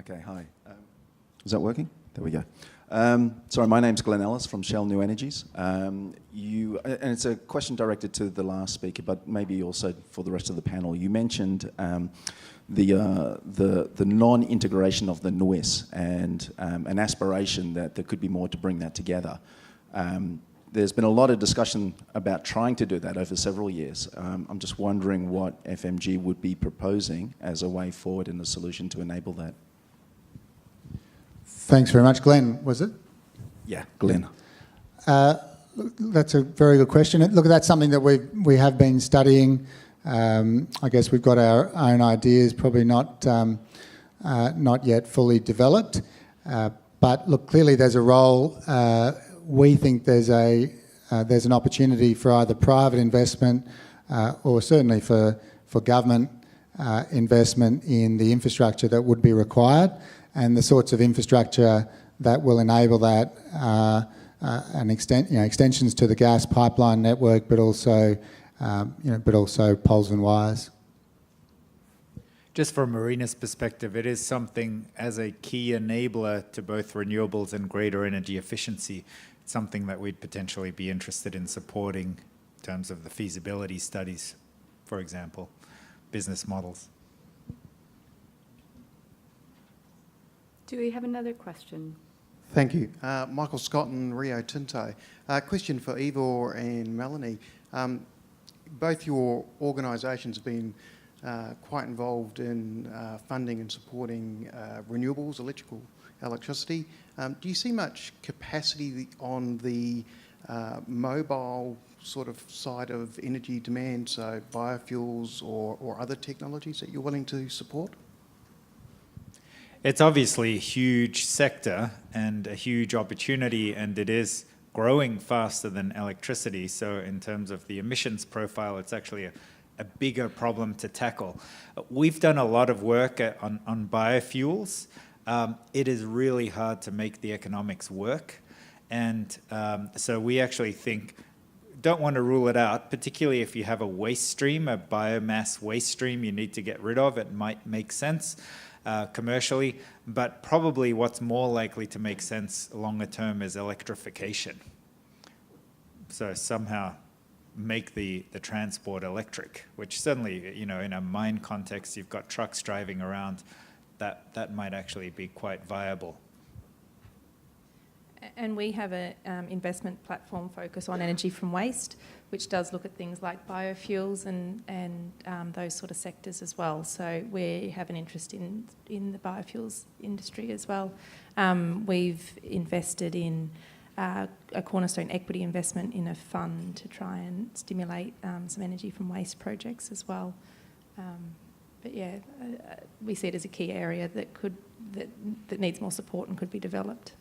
Okay, hi. Is that working? There we go. Sorry, my name's Glenn Ellis from Shell New Energies. And it's a question directed to the last speaker, but maybe also for the rest of the panel. You mentioned the non-integration of the NUIS and an aspiration that there could be more to bring that together. There's been a lot of discussion about trying to do that over several years. I'm just wondering what FMG would be proposing as a way forward and a solution to enable that. Thanks very much. Glenn, was it? Yeah, Glenn. That's a very good question. Look, that's something that we have been studying. I guess we've got our own ideas, probably not yet fully developed. But look, clearly there's a role. We think there's an opportunity for either private investment or certainly for government investment in the infrastructure that would be required, and the sorts of infrastructure that will enable that extensions to the gas pipeline network, but also poles and wires. Just from Arena's perspective, it is something as a key enabler to both renewables and greater energy efficiency. It's something that we'd potentially be interested in supporting in terms of the feasibility studies, for example, business models. Do we have another question? Thank you. Michael Scott and Rio Tinto. Question for Ivor and Melanie. Both your organisations have been quite involved in funding and supporting renewables, electricity. Do you see much capacity on the mobile sort of side of energy demand, so biofuels or other technologies that you're willing to support? It's obviously a huge sector and a huge opportunity, and it is growing faster than electricity. So in terms of the emissions profile, it's actually a bigger problem to tackle. We've done a lot of work on biofuels. It is really hard to make the economics work. And so we actually don't want to rule it out, particularly if you have a waste stream, a biomass waste stream you need to get rid of. It might make sense commercially, but probably what's more likely to make sense longer term is electrification. So somehow make the transport electric, which certainly, in a mine context, you've got trucks driving around, that might actually be quite viable. And we have an investment platform focus on energy from waste, which does look at things like biofuels and those sort of sectors as well. So we have an interest in the biofuels industry as well. We've invested in a cornerstone equity investment in a fund to try and stimulate some energy from waste projects as well. But yeah, we see it as a key area that needs more support and could be developed.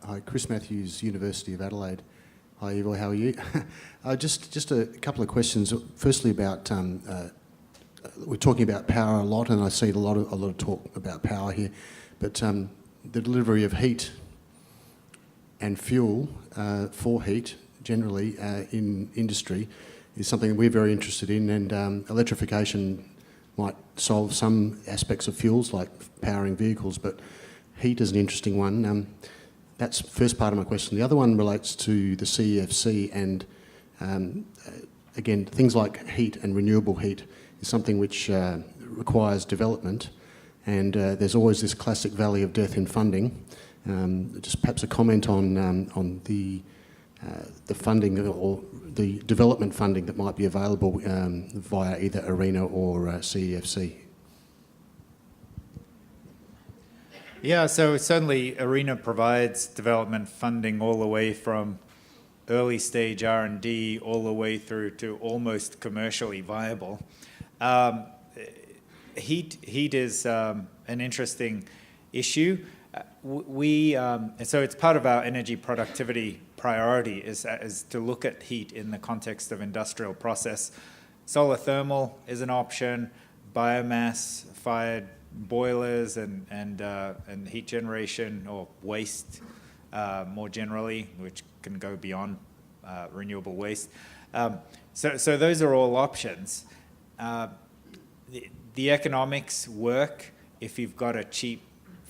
Hi, Chris Matthews, University of Adelaide. Hi, Ivor, how are you? Just a couple of questions. Firstly, about we're talking about power a lot, and I see a lot of talk about power here. But the delivery of heat and fuel for heat, generally in industry, is something that we're very interested in. And electrification might solve some aspects of fuels, like powering vehicles, but heat is an interesting one. That's the first part of my question. The other one relates to the CEFC, and again, things like heat and renewable heat is something which requires development, and there's always this classic valley of death in funding. Just perhaps a comment on the funding or the development funding that might be available via either ARENA or CEFC. Yeah, so certainly ARENA provides development funding all the way from early stage R&D all the way through to almost commercially viable. Heat is an interesting issue. So it's part of our energy productivity priority is to look at heat in the context of industrial process. Solar thermal is an option, biomass-fired boilers and heat generation or waste more generally, which can go beyond renewable waste. So those are all options. the economics work if you've got a cheap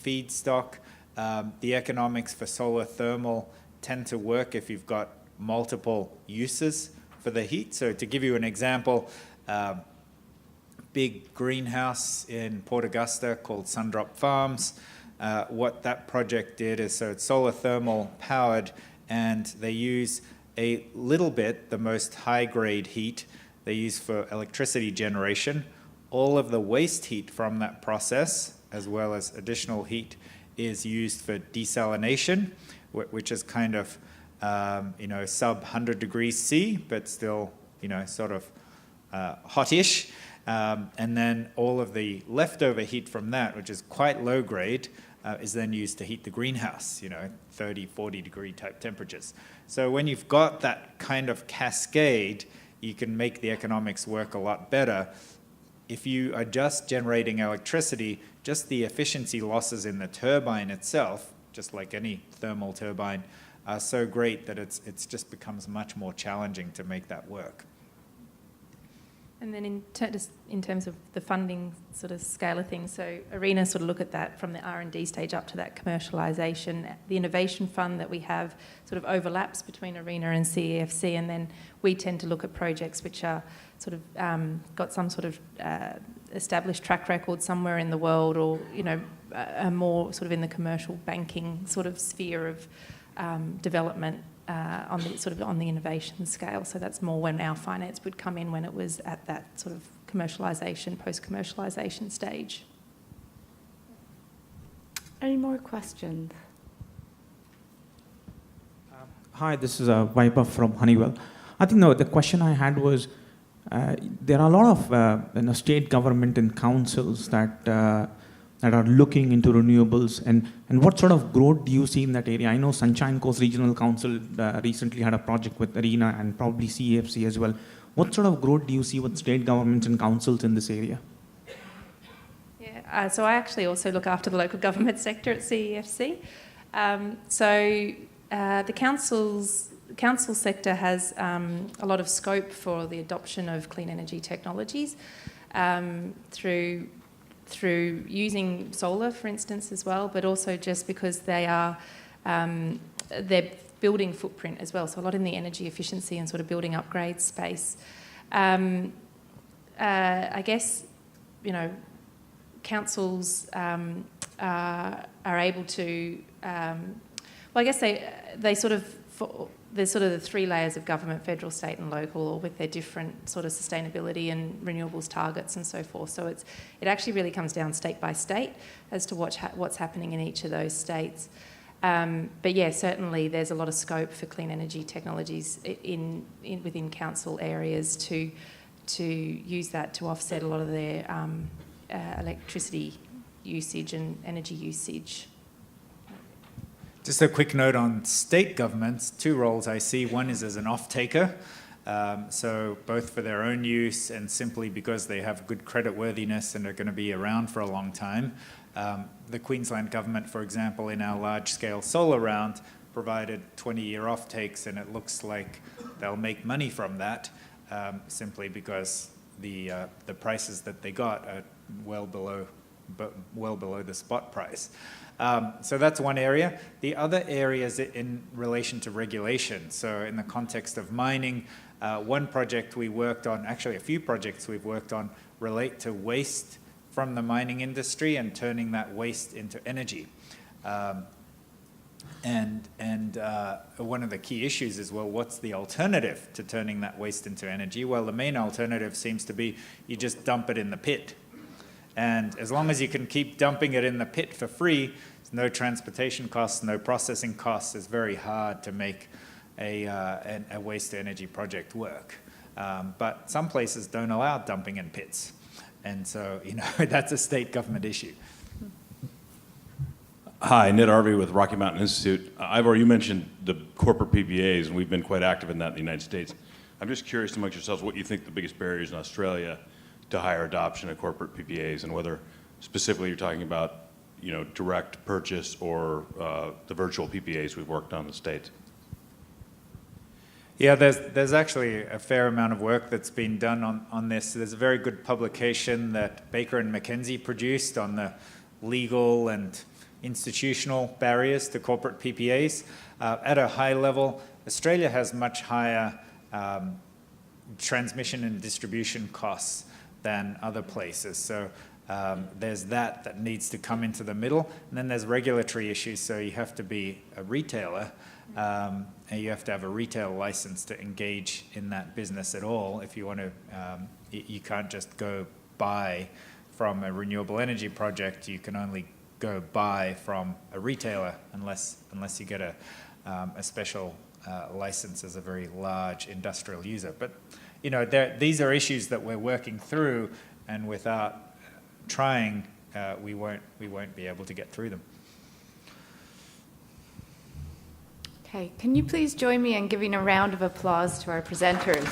feedstock. The economics for solar thermal tend to work if you've got multiple uses for the heat. So to give you an example, big greenhouse in Port Augusta called Sundrop Farms. What that project did is, so it's solar thermal powered, and they use a little bit, the most high-grade heat they use for electricity generation. All of the waste heat from that process, as well as additional heat, is used for desalination, which is kind of, sub 100 degrees C, but still, sort of hot-ish. And then all of the leftover heat from that, which is quite low grade, is then used to heat the greenhouse, 30, 40 degree type temperatures. So when you've got that kind of cascade, you can make the economics work a lot better. If you are just generating electricity, just the efficiency losses in the turbine itself, just like any thermal turbine, are so great that it's just becomes much more challenging to make that work. And then in terms of the funding sort of scale of things, so ARENA sort of look at that from the R&D stage up to that commercialisation. The innovation fund that we have sort of overlaps between ARENA and CEFC, and then we tend to look at projects which are sort of got some sort of established track record somewhere in the world, or are more sort of in the commercial banking sort of sphere of development. On the innovation scale. So that's more when our finance would come in, when it was at that sort of commercialisation, post-commercialisation stage. Any more questions? Hi, this is Vaibhav from Honeywell. I think the question I had was, there are a lot of state government and councils that are looking into renewables, and what sort of growth do you see in that area? I know Sunshine Coast Regional Council recently had a project with ARENA and probably CEFC as well. What sort of growth do you see with state governments and councils in this area? Yeah, so I actually also look after the local government sector at CEFC. The council sector has a lot of scope for the adoption of clean energy technologies through using solar, for instance, as well, but also just because they are their building footprint as well. So a lot in the energy efficiency and sort of building upgrade space. I guess, councils are able to. I guess they sort of. There's sort of the three layers of government: federal, state and local, all with their different sort of sustainability and renewables targets and so forth. So it actually really comes down state by state as to what's happening in each of those states. But yeah, certainly there's a lot of scope for clean energy technologies within council areas to use that to offset a lot of their electricity usage and energy usage. Just a quick note on state governments, two roles I see. One is as an off-taker, so both for their own use and simply because they have good creditworthiness and are going to be around for a long time. The Queensland government, for example, in our large-scale solar round, provided 20-year off-takes, and it looks like they'll make money from that simply because the prices that they got are well below the spot price. So that's one area. The other area is in relation to regulation. So in the context of mining, one project we worked on, actually a few projects we've worked on, relate to waste from the mining industry and turning that waste into energy. And one of the key issues is, well, what's the alternative to turning that waste into energy? Well, the main alternative seems to be you just dump it in the pit. And as long as you can keep dumping it in the pit for free, no transportation costs, no processing costs, it's very hard to make a waste-to-energy project work. But some places don't allow dumping in pits. And so, that's a state government issue. Hi, Ned Arvey with Rocky Mountain Institute. Ivor, you mentioned the corporate PPAs, and we've been quite active in that in the United States. I'm just curious amongst yourselves what you think the biggest barriers in Australia to higher adoption of corporate PPAs, and whether specifically you're talking about direct purchase or the virtual PPAs we've worked on in the States. Yeah, there's actually a fair amount of work that's been done on this. There's a very good publication that Baker and McKenzie produced on the legal and institutional barriers to corporate PPAs. At a high level, Australia has much higher transmission and distribution costs than other places. So there's that needs to come into the middle. And then there's regulatory issues. So you have to be a retailer and you have to have a retail license to engage in that business at all. If you want to, you can't just go buy from a renewable energy project. You can only go buy from a retailer unless you get a special license as a very large industrial user. But you know, these are issues that we're working through, and without trying, we won't be able to get through them. Okay, can you please join me in giving a round of applause to our presenters?